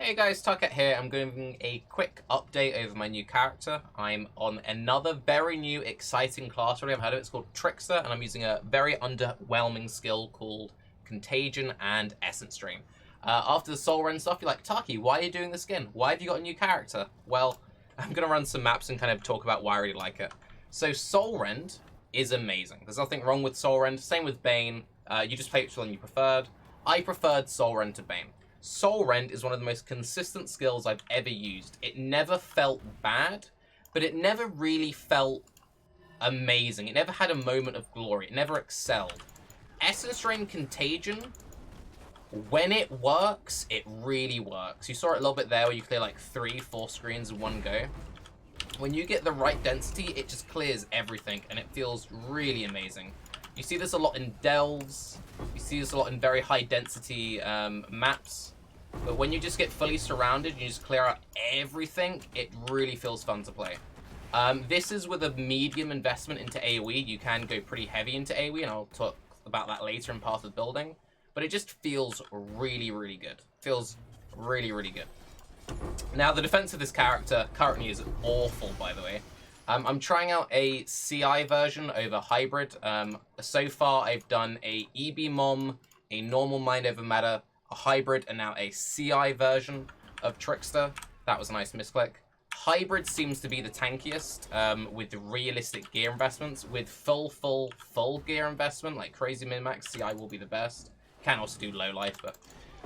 Hey guys, Tarke here. I'm giving a quick update over my new character. I'm on another very new, exciting class already. I've heard of it. It's called Trickster, and I'm using a very underwhelming skill called Contagion and Essence Drain. After the Soul Rend stuff, you're like, Tarke, why are you doing this again? Why have you got a new character? Well, I'm going to run some maps and kind of talk about why I really like it. So Soul Rend is amazing. There's nothing wrong with Soul Rend. Same with Bane. You just play which one you preferred. I preferred Soul Rend to Bane. Soul Rend is one of the most consistent skills I've ever used. It never felt bad, but it never really felt amazing. It never had a moment of glory. It never excelled. Essence Drain Contagion, when it works, it really works. You saw it a little bit there where you clear like 3-4 screens in one go. When you get the right density, it just clears everything, and it feels really amazing. You see this a lot in delves. You see this a lot in very high density maps. But when you just get fully surrounded and you just clear out everything, it really feels fun to play. This is with a medium investment into AoE. You can go pretty heavy into AoE, and I'll talk about that later in Path of Building. But it just feels really, really good. Feels really, really good. Now, the defense of this character currently is awful, by the way. I'm trying out a CI version over hybrid. So far, I've done a EB Mom, a normal mind over matter, a hybrid, and now a CI version of Trickster. That was a nice misclick. Hybrid seems to be the tankiest with the realistic gear investments. With full gear investment, like crazy min-max, CI will be the best. Can also do low life, but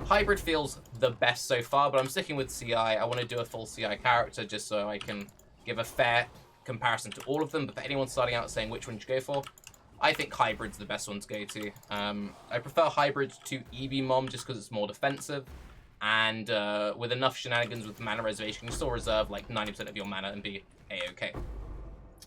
hybrid feels the best so far, but I'm sticking with CI. I want to do a full CI character just so I can give a fair comparison to all of them. But for anyone starting out saying which one you go for, I think hybrid's the best one to go to. I prefer hybrid to EB Mom just because it's more defensive, and with enough shenanigans with mana reservation, you can still reserve like 90% of your mana and be a-okay.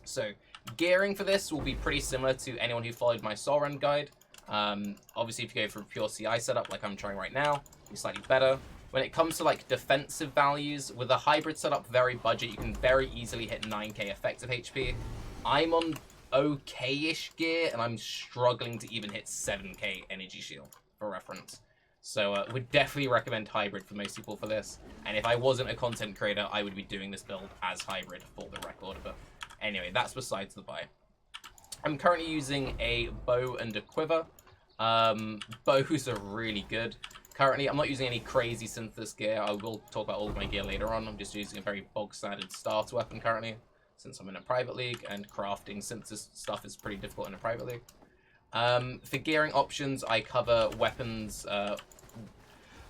So gearing for this will be pretty similar to anyone who followed my Soul Rend guide. Obviously, if you go for a pure CI setup like I'm trying right now, be slightly better. When it comes to like defensive values, with a hybrid setup, very budget, you can very easily hit 9k effective HP. I'm on okay-ish gear, and I'm struggling to even hit 7k energy shield, for reference. So would definitely recommend hybrid for most people for this. And if I wasn't a content creator, I would be doing this build as hybrid for the record. But anyway, that's besides the by. I'm currently using a bow and a quiver. Bows are really good. Currently, I'm not using any crazy synthesis gear. I will talk about all of my gear later on. I'm just using a very bog-standard starter weapon currently, since I'm in a private league, and crafting synthesis stuff is pretty difficult in a private league. For gearing options, I cover weapons,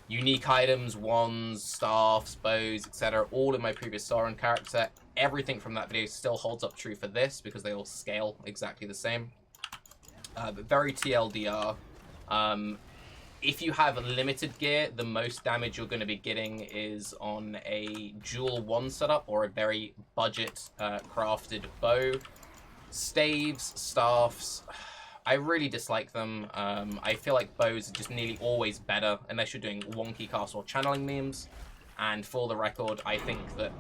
unique items, wands, staffs, bows, etc. All in my previous Soul Rend character. Everything from that video still holds up true for this because they all scale exactly the same. But very TLDR. If you have limited gear, the most damage you're going to be getting is on a dual wand setup or a very budget crafted bow. Staves, staffs, I really dislike them. I feel like bows are just nearly always better unless you're doing wonky cast while channeling memes. And for the record, I think that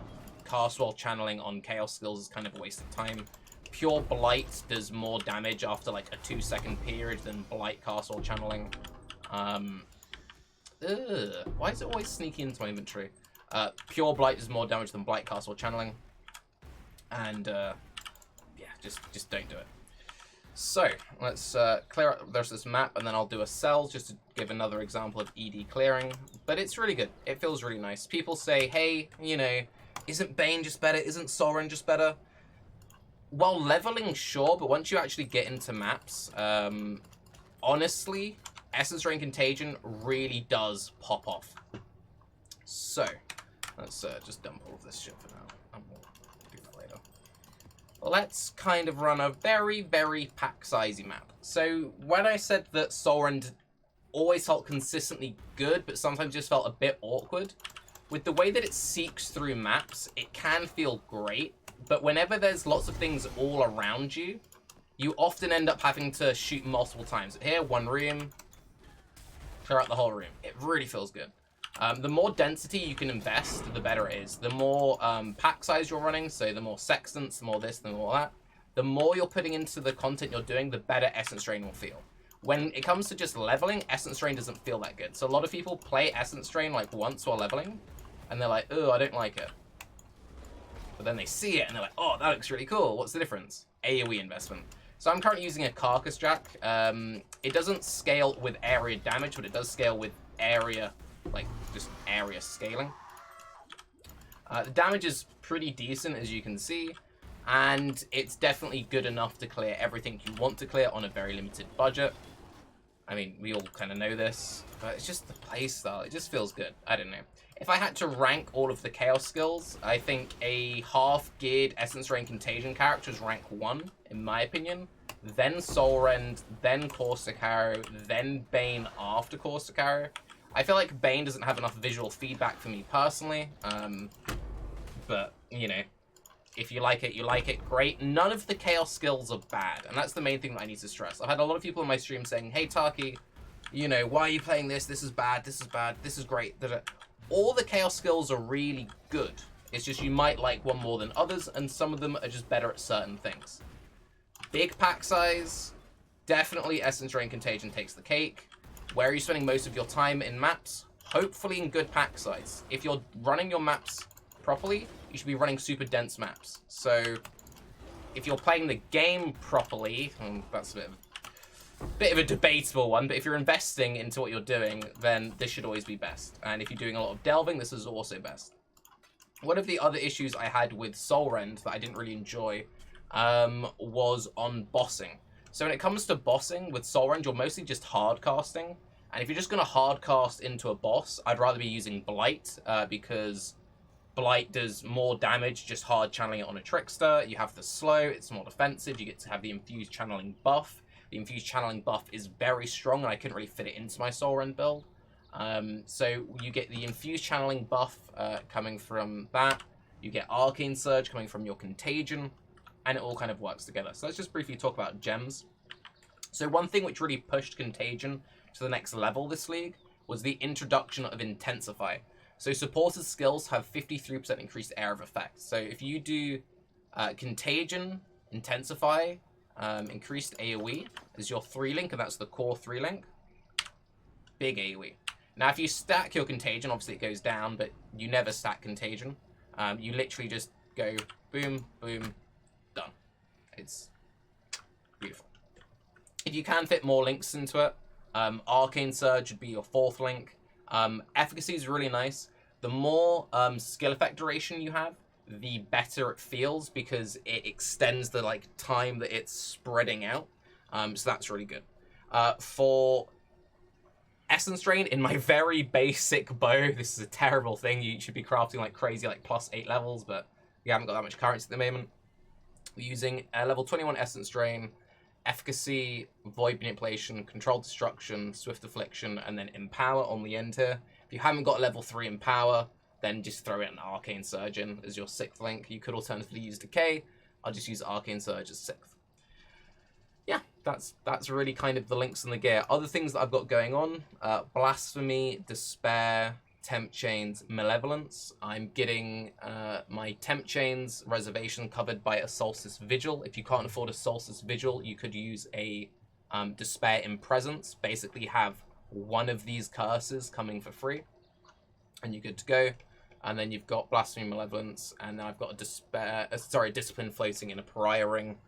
cast while channeling on chaos skills is kind of a waste of time. Pure Blight does more damage after like a 2-second period than Blight cast while channeling. Why is it always sneaking into my inventory? Pure Blight does more damage than Blight cast while channeling. And yeah, just don't do it. So let's clear out the rest of this map, and then I'll do a cell just to give another example of ED clearing. But it's really good. It feels really nice. People say, hey, you know, isn't Bane just better? Isn't Soul Rend just better? While leveling, sure, but once you actually get into maps, honestly, Essence Drain Contagion really does pop off. So let's just dump all of this shit for now, and we'll do that later. Let's kind of run a very, very pack-sizey map. So when I said that Soul Rend always felt consistently good, but sometimes just felt a bit awkward, with the way that it seeks through maps, it can feel great. But whenever there's lots of things all around you, you often end up having to shoot multiple times. Here, one room, clear out the whole room. It really feels good. The more density you can invest, the better it is. The more pack size you're running, so the more sextants, the more this, the more that, the more you're putting into the content you're doing, the better Essence Drain will feel. When it comes to just leveling, Essence Drain doesn't feel that good. So a lot of people play Essence Drain like once while leveling, and they're like, oh, I don't like it. But then they see it and they're like, oh, that looks really cool. What's the difference? AoE investment. So I'm currently using a Carcass Jack. It doesn't scale with area damage, but it does scale with area, like just area scaling. The damage is pretty decent, as you can see, and it's definitely good enough to clear everything you want to clear on a very limited budget. I mean, we all kind of know this, but it's just the playstyle. It just feels good. I don't know. If I had to rank all of the Chaos skills, I think a half-geared Essence Rain Contagion character is rank 1, in my opinion. Then Soul Rend, then Corsicaro, then Bane after Corsicaro. I feel like Bane doesn't have enough visual feedback for me personally, but, you know, if you like it, great. None of the Chaos skills are bad, and that's the main thing that I need to stress. I've had a lot of people in my stream saying, hey, Tarke, you know, why are you playing this? This is bad, this is bad, this is great. All the Chaos skills are really good. It's just you might like one more than others, and some of them are just better at certain things. Big pack size, definitely Essence Rain Contagion takes the cake. Where are you spending most of your time in maps? Hopefully in good pack size. If you're running your maps properly, you should be running super dense maps. So if you're playing the game properly, that's a bit of a debatable one, but if you're investing into what you're doing, then this should always be best. And if you're doing a lot of delving, this is also best. One of the other issues I had with Soul Rend that I didn't really enjoy was on bossing. So when it comes to bossing with Soul Rend, you're mostly just hard casting. And if you're just going to hard cast into a boss, I'd rather be using Blight, because Blight does more damage just hard channeling it on a Trickster. You have the slow, it's more defensive, you get to have the infused channeling buff. The infused channeling buff is very strong, and I couldn't really fit it into my Soul Rend build. So you get the infused channeling buff coming from that. You get Arcane Surge coming from your Contagion, and it all kind of works together. So let's just briefly talk about gems. So one thing which really pushed Contagion to the next level this league was the introduction of Intensify. So supported skills have 53% increased area of effect. So if you do Contagion, Intensify, increased AoE is your 3-link, and that's the core 3-link. Big AoE. Now, if you stack your Contagion, obviously it goes down, but you never stack Contagion. You literally just go boom, boom, done. It's beautiful. If you can fit more links into it, Arcane Surge would be your 4th link. Efficacy is really nice. The more skill effect duration you have, the better it feels, because it extends the time that it's spreading out. So that's really good. For Essence Drain, in my very basic bow, this is a terrible thing. You should be crafting like crazy, like +8 levels, but we haven't got that much currency at the moment. We're using a level 21 Essence Drain, Efficacy, Void Manipulation, Controlled Destruction, Swift Affliction, and then Empower on the end here. If you haven't got a level 3 Empower, then just throw it an Arcane Surge in as your 6th link. You could alternatively use Decay. I'll just use Arcane Surge as 6th. Yeah, that's really kind of the links and the gear. Other things that I've got going on, Blasphemy, Despair, Temp Chains, Malevolence. I'm getting my Temp Chains reservation covered by a Solstice Vigil. If you can't afford a Solstice Vigil, you could use a Despair in Presence. Basically have one of these curses coming for free, and you're good to go. And then you've got Blasphemy, Malevolence, and then I've got a Discipline floating in a Pariah ring.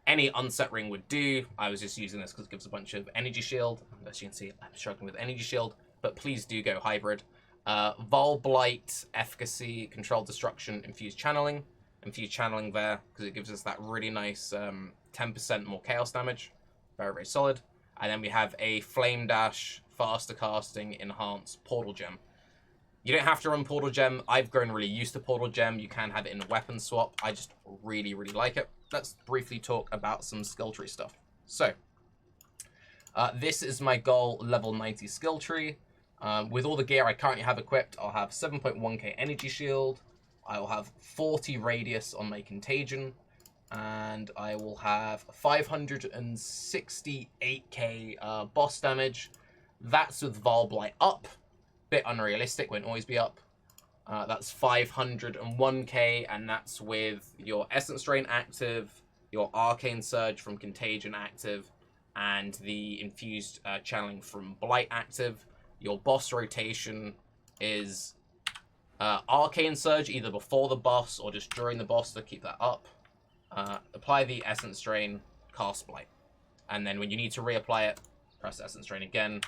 Any unset ring would do. I was just using this because it gives a bunch of energy shield. As you can see, I'm struggling with energy shield, but please do go hybrid. Vol Blight, Efficacy, Controlled Destruction, Infused Channeling. Infused Channeling there because it gives us that really nice 10% more chaos damage. Very, very solid. And then we have a Flame Dash, Faster Casting, Enhanced, Portal Gem. You don't have to run Portal Gem. I've grown really used to Portal Gem. You can have it in a weapon swap. I just really, really like it. Let's briefly talk about some skill tree stuff. So, this is my goal level 90 skill tree. With all the gear I currently have equipped, I'll have 7.1k energy shield. I will have 40 radius on my Contagion. And I will have 568k boss damage. That's with Vol Blight up. Bit unrealistic, won't always be up. That's 501k, and that's with your Essence Drain active, your Arcane Surge from Contagion active, and the Infused Channeling from Blight active. Your boss rotation is Arcane Surge either before the boss or just during the boss to keep that up. Apply the Essence Drain, cast Blight. And then when you need to reapply it, press Essence Drain again,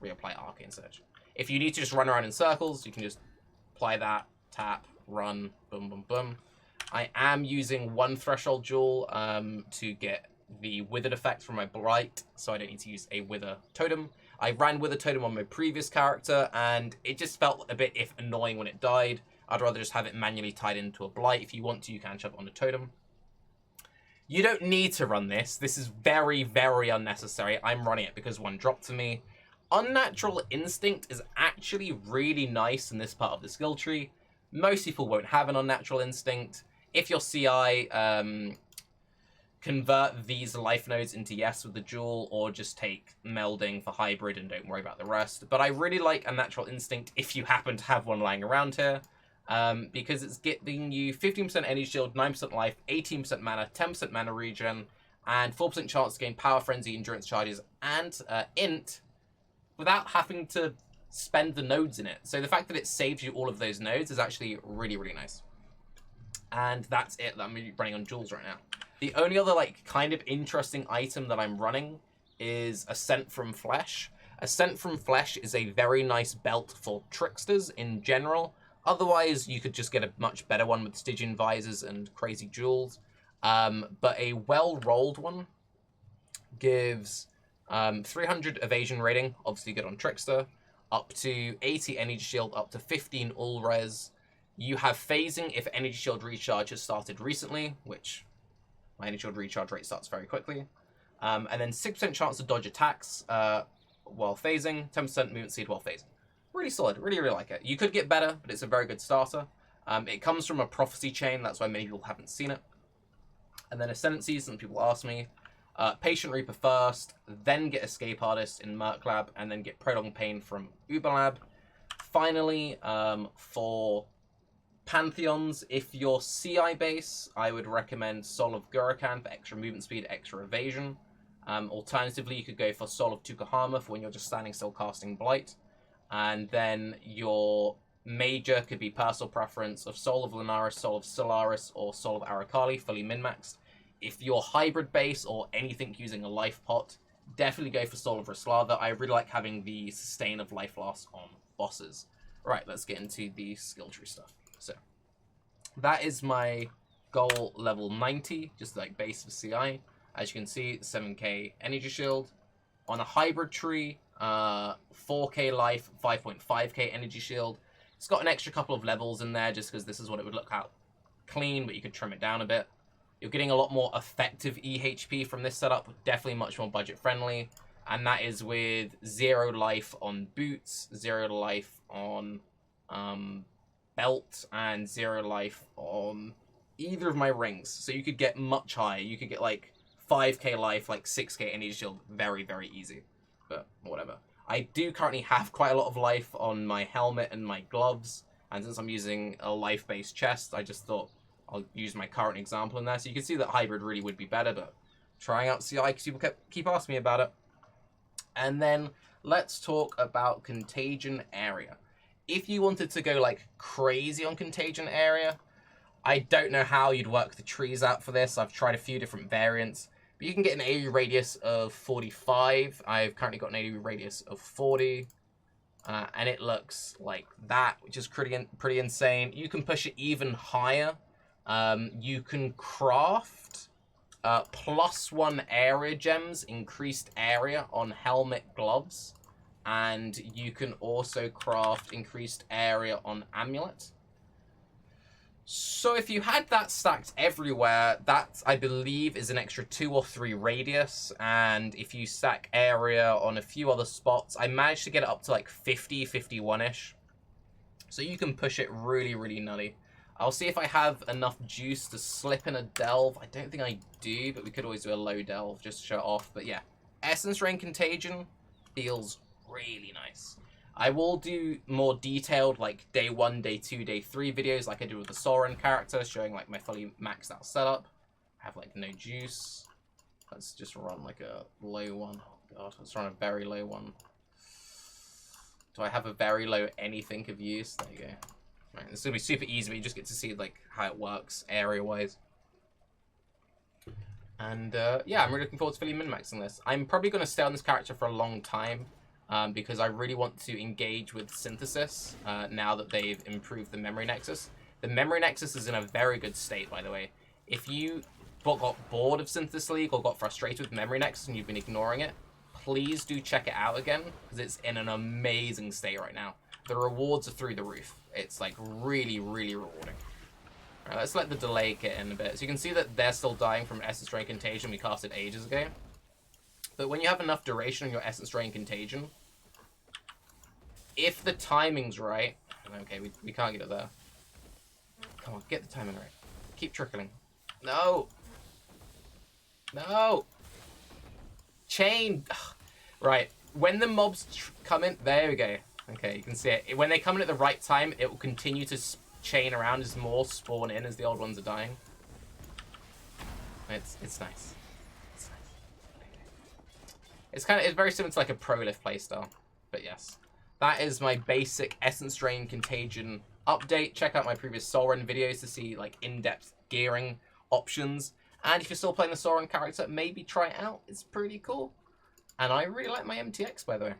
reapply Arcane Surge. If you need to just run around in circles, you can just apply that, tap, run, boom, boom, boom. I am using one Threshold Jewel to get the Withered effect from my Blight, so I don't need to use a Wither Totem. I ran Wither Totem on my previous character, and it just felt a bit annoying when it died. I'd rather just have it manually tied into a Blight. If you want to, you can shove it on a Totem. You don't need to run this. This is very, very unnecessary. I'm running it because one dropped to me. Unnatural Instinct is actually really nice in this part of the skill tree. Most people won't have an Unnatural Instinct. If your CI, convert these life nodes into yes with the jewel, or just take melding for hybrid and don't worry about the rest. But I really like Unnatural Instinct if you happen to have one lying around here, because it's getting you 15% energy shield, 9% life, 18% mana, 10% mana regen, and 4% chance to gain power, frenzy, endurance charges, and int without having to spend the nodes in it. So the fact that it saves you all of those nodes is actually really, really nice. And that's it that I'm running on jewels right now. The only other kind of interesting item that I'm running is Ascent from Flesh. Ascent from Flesh is a very nice belt for tricksters in general. Otherwise, you could just get a much better one with Stygian visors and crazy jewels. But a well-rolled one gives 300 evasion rating, obviously good on trickster, up to 80 energy shield, up to 15 all res. You have phasing if energy shield recharge has started recently, which my energy shield recharge rate starts very quickly. And then 6% chance to dodge attacks while phasing, 10% movement speed while phasing. Really solid, really, really like it. You could get better, but it's a very good starter. It comes from a prophecy chain, that's why many people haven't seen it. And then Ascendancies, some people ask me, Patient Reaper first, then get Escape Artist in Merc Lab, and then get Prolonged Pain from Uber Lab. Finally, for Pantheons, if you're CI base, I would recommend Soul of Gurakan for extra movement speed, extra evasion. Alternatively, you could go for Soul of Tukahama for when you're just standing still casting Blight. And then your major could be personal preference of Soul of Lunaris, Soul of Solaris, or Soul of Arakali, fully min-maxed. If you're hybrid base or anything using a life pot, definitely go for Soul of Raslava. I really like having the sustain of life loss on bosses. Right, let's get into the skill tree stuff. So, that is my goal level 90, just like base of CI. As you can see, 7k energy shield. On a hybrid tree, 4k life, 5.5k energy shield. It's got an extra couple of levels in there just because this is what it would look out clean, but you could trim it down a bit. You're getting a lot more effective EHP from this setup, definitely much more budget friendly. And that is with 0 life on boots, 0 life on belt, and 0 life on either of my rings. So you could get much higher. You could get 5k life, 6k energy shield, very, very easy. But whatever. I do currently have quite a lot of life on my helmet and my gloves. And since I'm using a life-based chest, I just thought I'll use my current example in there. So you can see that hybrid really would be better, but trying out CI because people keep asking me about it. And then let's talk about Contagion area. If you wanted to go crazy on Contagion area, I don't know how you'd work the trees out for this. I've tried a few different variants, but you can get an AoE radius of 45. I've currently got an AoE radius of 40, and it looks like that, which is pretty insane. You can push it even higher. You can craft +1 area gems, increased area on helmet gloves. And you can also craft increased area on amulet. So if you had that stacked everywhere, that, I believe, is an extra 2 or 3 radius. And if you stack area on a few other spots, I managed to get it up to 50, 51-ish. So you can push it really, really nutty. I'll see if I have enough juice to slip in a delve. I don't think I do, but we could always do a low delve just to show it off. But yeah, Essence Rain Contagion feels really nice. I will do more detailed day 1, day 2, day 3 videos like I did with the Soren character, showing my fully maxed out setup. I have no juice. Let's just run a low one. Oh god, let's run a very low one. Do I have a very low anything of use? There you go. Right, It's gonna be super easy, but you just get to see like how it works area-wise. And yeah, I'm really looking forward to fully min-maxing this. I'm probably going to stay on this character for a long time because I really want to engage with Synthesis now that they've improved the Memory Nexus. The Memory Nexus is in a very good state, by the way. If you got bored of Synthesis League or got frustrated with Memory Nexus and you've been ignoring it, please do check it out again because it's in an amazing state right now. The rewards are through the roof. It's like really, really rewarding. Right, let's let the delay get in a bit. So you can see that they're still dying from Essence Drain Contagion we casted ages ago. But when you have enough duration on your Essence Drain Contagion, if the timing's right... Okay, we can't get it there. Come on, get the timing right. Keep trickling. No! No! Chain! Ugh. Right, when the mobs come in... There we go. Okay, you can see it. When they come in at the right time, it will continue to chain around as more spawn in as the old ones are dying. It's nice. It's nice. It's very similar to like a Prolif playstyle. But yes. That is my basic Essence Drain Contagion update. Check out my previous Sauron videos to see like in-depth gearing options. And if you're still playing the Sauron character, maybe try it out. It's pretty cool. And I really like my MTX, by the way.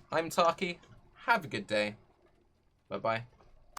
I'm Tarke. Have a good day. Bye-bye.